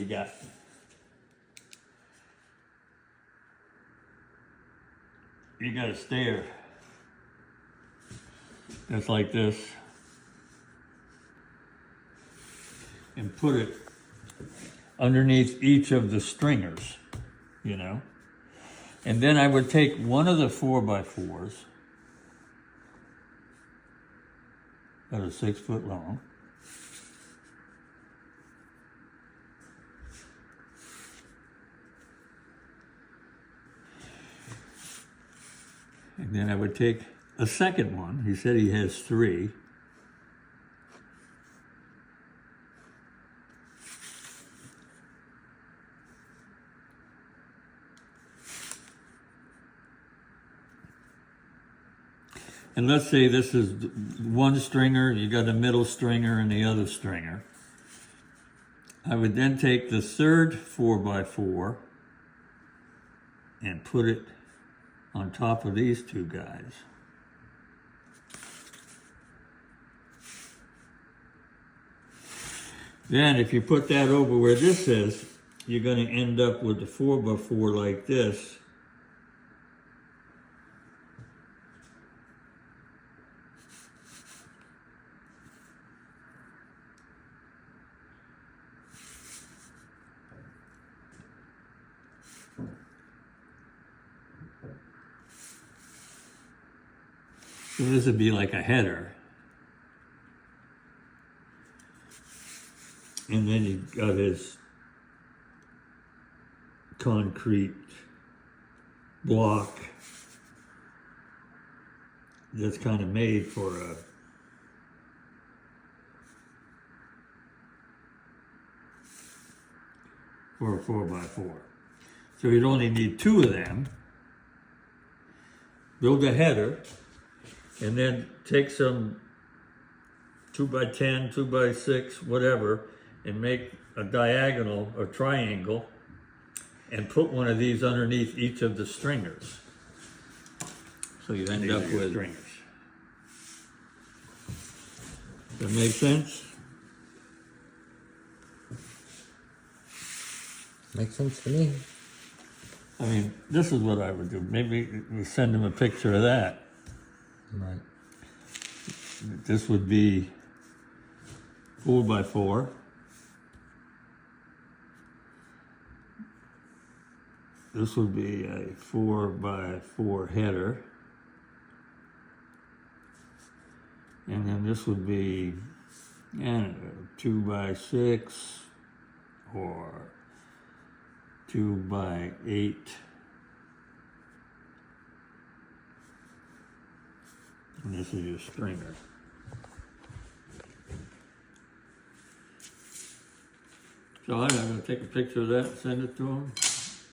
got a stair that's like this, and put it underneath each of the stringers, you know. And then I would take one of the 4x4s that are 6 foot long, and then I would take a second one. He said he has 3. And let's say this is one stringer, you got a middle stringer and the other stringer. I would then take the third 4x4 and put it on top of these 2 guys. Then if you put that over where this is, you're going to end up with the 4x4 like this. So this would be like a header. And then he got his concrete block that's kind of made for a for a 4x4. So you'd only need 2 of them. Build a header, and then take some 2x10, 2x6, whatever, and make a diagonal or triangle, and put one of these underneath each of the stringers. So you end up with stringers. Does that make sense? Makes sense to me. I mean, this is what I would do. Maybe we'll send him a picture of that. Right. This would be 4x4. This would be a 4x4 header. And then this would be, I don't know, 2x6 or 2x8. And this is your stringer. So I'm going to take a picture of that and send it to him.